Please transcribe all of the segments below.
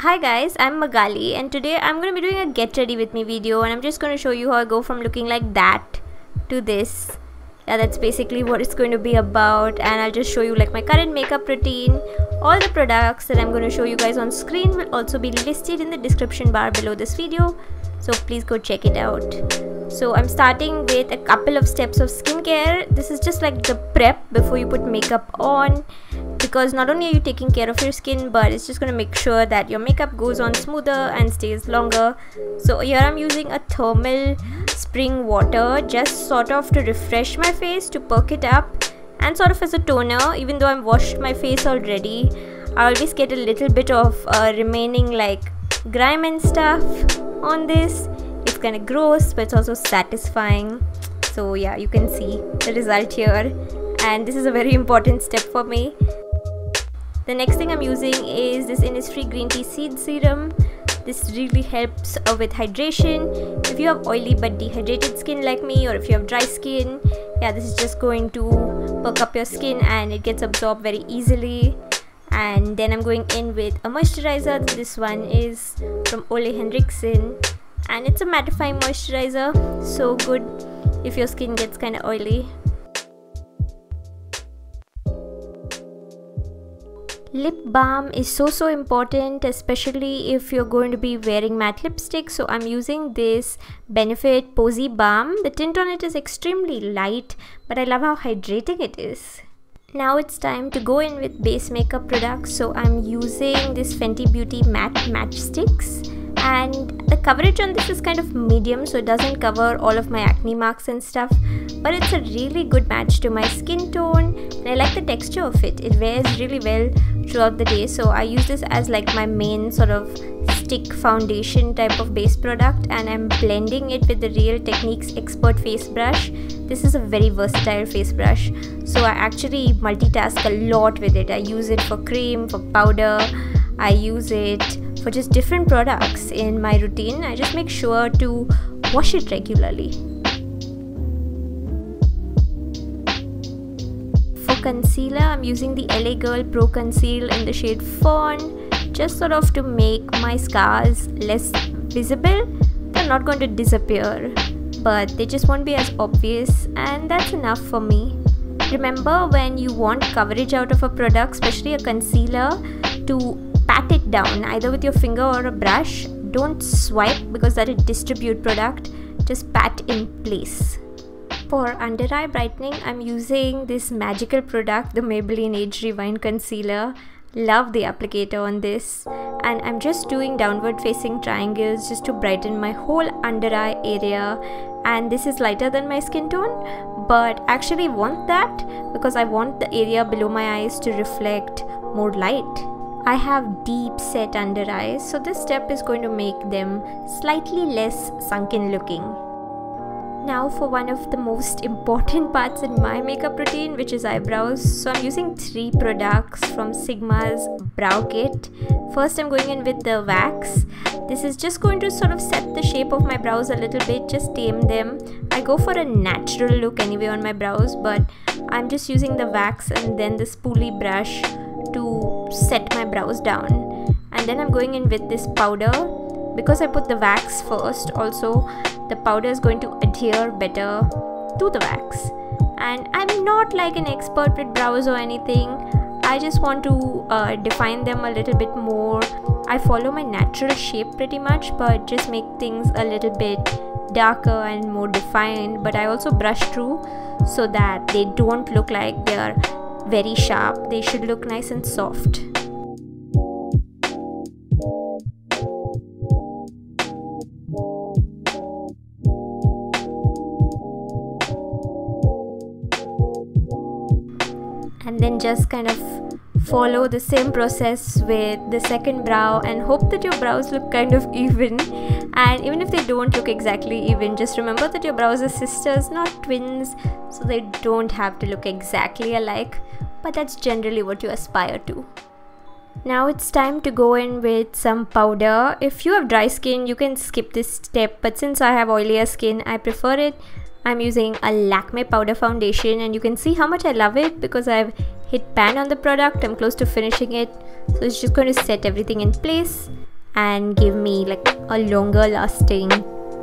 Hi guys, I'm Magali and today I'm going to be doing a get ready with me video and I'm just going to show you how I go from looking like that to this. Yeah, that's basically what it's going to be about, and I'll just show you like my current makeup routine. All the products that I'm going to show you guys on screen will also be listed in the description bar below this video, so please go check it out. So I'm starting with a couple of steps of skincare. This is just like the prep before you put makeup on, because not only are you taking care of your skin, but it's just going to make sure that your makeup goes on smoother and stays longer. So here I'm using a thermal spring water just sort of to refresh my face, to perk it up, and sort of as a toner. Even though I've washed my face already, I always get a little bit of remaining like grime and stuff on this. It's kind of gross, but it's also satisfying. So yeah, you can see the result here, and this is a very important step for me. The next thing I'm using is this Innisfree green tea seed serum. This really helps with hydration. If you have oily but dehydrated skin like me, or if you have dry skin, yeah, this is just going to perk up your skin and it gets absorbed very easily. And then I'm going in with a moisturizer. This one is from Henriksen, and it's a mattifying moisturizer, so good if your skin gets kind of oily. Lip balm is so important, especially if you're going to be wearing matte lipstick. So I'm using this Benefit Posie balm. The tint on it is extremely light, but I love how hydrating it is. Now it's time to go in with base makeup products. So I'm using this Fenty Beauty matte Matchstix, and the coverage on this is kind of medium, so it doesn't cover all of my acne marks and stuff, but it's a really good match to my skin tone, and I like the texture of it. It wears really well throughout the day, so I use this as like my main sort of stick foundation type of base product, and I'm blending it with the Real Techniques Expert face brush. This is a very versatile face brush, so I actually multitask a lot with it. I use it for cream, for powder, I use it for just different products in my routine. I just make sure to wash it regularly. For concealer, I'm using the LA Girl Pro Conceal in the shade Fawn, just sort of to make my scars less visible. They're not going to disappear, but they just won't be as obvious, and that's enough for me. Remember, when you want coverage out of a product, especially a concealer, to pat it down either with your finger or a brush. Don't swipe, because that will distribute product. Just pat in place. For under eye brightening, I'm using this magical product, the Maybelline Age Rewind Concealer. Love the applicator on this, and I'm just doing downward facing triangles just to brighten my whole under eye area. And this is lighter than my skin tone, but I actually want that because I want the area below my eyes to reflect more light. I have deep set under eyes, so this step is going to make them slightly less sunken looking. Now for one of the most important parts in my makeup routine, which is eyebrows. So I'm using 3 products from Sigma's Brow Kit. First, I'm going in with the wax. This is just going to sort of set the shape of my brows a little bit, just tame them. I go for a natural look anyway on my brows, but I'm just using the wax and then the spoolie brush to set my brows down. And then I'm going in with this powder. Because I put the wax first, also the powder is going to adhere better to the wax. And I'm not like an expert with brows or anything. I just want to define them a little bit more. I follow my natural shape pretty much, but just make things a little bit darker and more defined. But I also brush through so that they don't look like they are very sharp. They should look nice and soft. And then just kind of follow the same process with the second brow and hope that your brows look kind of even. And even if they don't look exactly even, just remember that your brows are sisters, not twins, so they don't have to look exactly alike, but that's generally what you aspire to. Now it's time to go in with some powder. If you have dry skin, you can skip this step, but since I have oilier skin, I prefer it. I'm using a Lakme powder foundation, and you can see how much I love it because I've hit pan on the product. I'm close to finishing it, so it's just going to set everything in place and give me like a longer lasting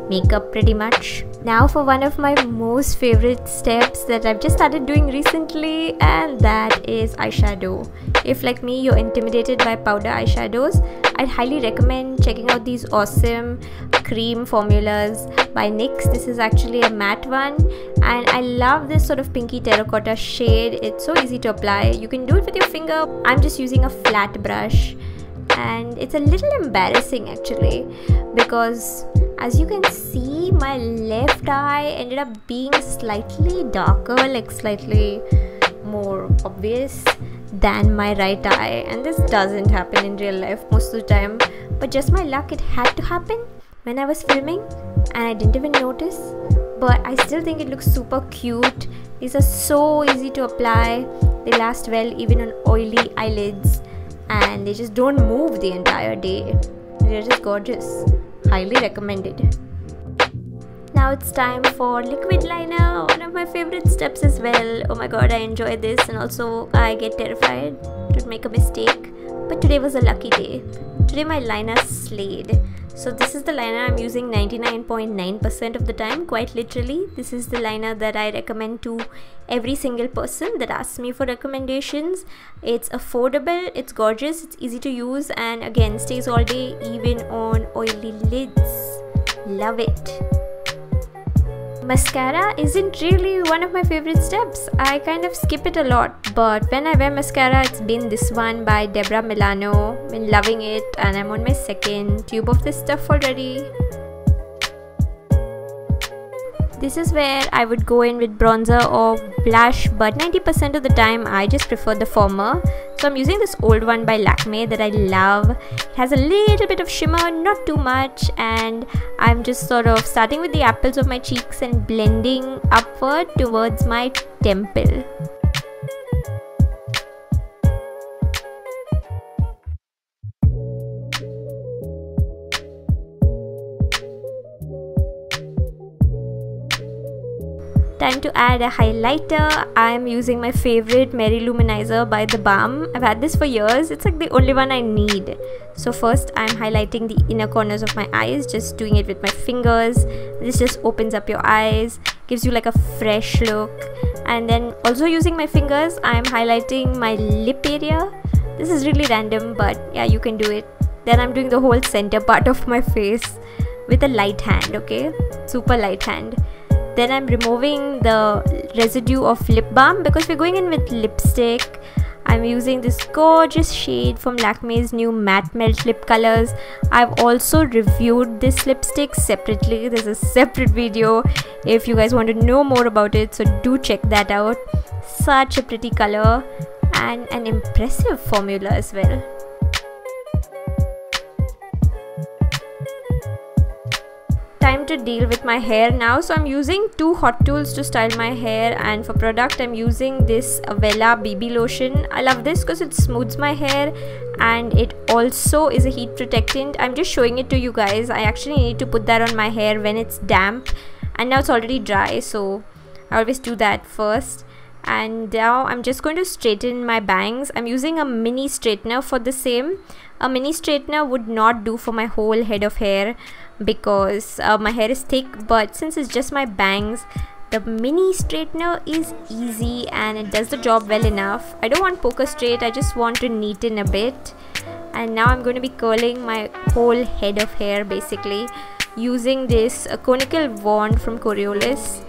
makeup pretty much. Now for one of my most favorite steps that I've just started doing recently, and that is eyeshadow. If like me you're intimidated by powder eyeshadows, I'd highly recommend checking out these awesome cream formulas by NYX. This is actually a matte one, and I love this sort of pinky terracotta shade. It's so easy to apply. You can do it with your finger. I'm just using a flat brush, and it's a little embarrassing actually, because as you can see, my left eye ended up being slightly darker, like slightly more obvious than my right eye, and this doesn't happen in real life most of the time, but just my luck, it had to happen when I was filming and I didn't even notice. But I still think it looks super cute. These are so easy to apply. They last well even on oily eyelids, and they just don't move the entire day. They're just gorgeous. Highly recommended. Now it's time for liquid liner, one of my favorite steps as well. Oh my god, I enjoy this, and also I get terrified to make a mistake. But today was a lucky day. Today my liner slayed. So this is the liner I'm using 99.9% of the time, quite literally. This is the liner that I recommend to every single person that asks me for recommendations. It's affordable, it's gorgeous, it's easy to use, and again stays all day even on oily lids. Love it. Mascara isn't really one of my favorite steps. I kind of skip it a lot, but when I wear mascara, it's been this one by Deborah Milano. Been loving it, and I'm on my second tube of this stuff already. This is where I would go in with bronzer or blush, but 90% of the time I just prefer the former. So I'm using this old one by Lakme that I love. It has a little bit of shimmer, not too much, and I'm just sort of starting with the apples of my cheeks and blending upward towards my temple. Time to add a highlighter. I'm using my favorite Mary Luminizer by the Balm. I've had this for years. It's like the only one I need. So first I'm highlighting the inner corners of my eyes, just doing it with my fingers. This just opens up your eyes, gives you like a fresh look. And then also using my fingers, I'm highlighting my lip area. This is really random, but yeah, you can do it. Then I'm doing the whole center part of my face with a light hand, okay? Super light hand. Then I'm removing the residue of lip balm because we're going in with lipstick. I'm using this gorgeous shade from Lakme's new matte melt lip colors. I've also reviewed this lipstick separately. There's a separate video if you guys want to know more about it, so do check that out. Such a pretty color and an impressive formula as well. Time to deal with my hair now. So I'm using two hot tools to style my hair, and for product I'm using this Vela BB lotion. I love this because it smooths my hair and it also is a heat protectant. I'm just showing it to you guys. I actually need to put that on my hair when it's damp, and now it's already dry, so I always do that first. And now I'm just going to straighten my bangs. I'm using a mini straightener for the same. A mini straightener would not do for my whole head of hair because my hair is thick, but since it's just my bangs, the mini straightener is easy and it does the job well enough. I don't want poker straight, I just want to neaten a bit. And now I'm going to be curling my whole head of hair basically using this conical wand from Coriolis.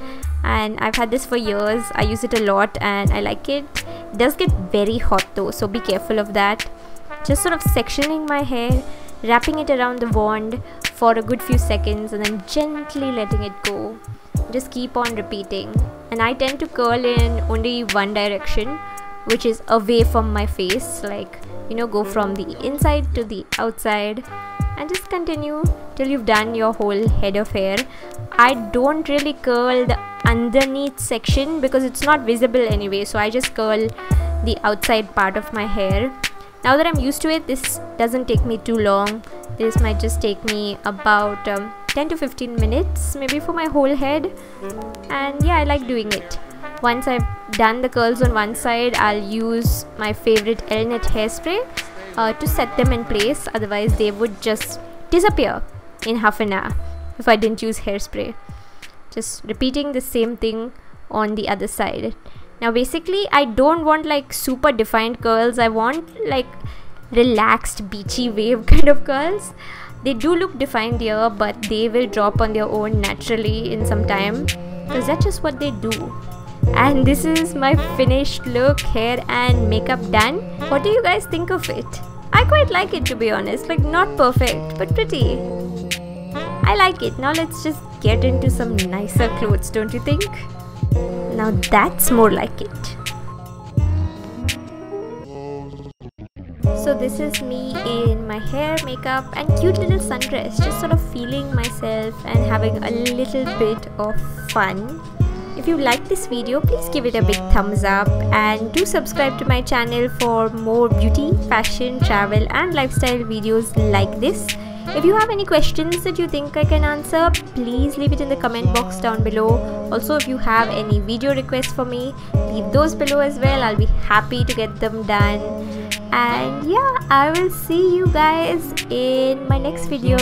And I've had this for years. I use it a lot and I like it. It does get very hot though, so be careful of that. Just sort of sectioning my hair, wrapping it around the wand for a good few seconds and then gently letting it go. Just keep on repeating. And I tend to curl in only one direction, which is away from my face, like, you know, go from the inside to the outside, and just continue till you've done your whole head of hair. I don't really curl the underneath section because it's not visible anyway, so I just curl the outside part of my hair. Now that I'm used to it, this doesn't take me too long. This might just take me about 10 to 15 minutes maybe for my whole head, and yeah, I like doing it. once I've done the curls on one side, I'll use my favorite Walnut hairspray to set them in place. Otherwise they would just disappear in half an hour if I didn't use hairspray. Just repeating the same thing on the other side. Now basically I don't want like super defined curls. I want like relaxed beachy wave kind of curls. They do look defined here, but they will drop on their own naturally in some time, because that's just what they do. And this is my finished look, hair and makeup done. What do you guys think of it? I quite like it, to be honest. Like, not perfect, but pretty. I like it. Now let's just get into some nicer clothes, don't you think? Now that's more like it. So this is me in my hair, makeup and cute little sundress, just sort of feeling myself and having a little bit of fun. If you like this video, please give it a big thumbs up and do subscribe to my channel for more beauty, fashion, travel and lifestyle videos like this. If you have any questions that you think I can answer, please leave it in the comment box down below. Also, if you have any video requests for me, leave those below as well. I'll be happy to get them done. And yeah, I will see you guys in my next video.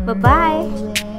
Bye bye.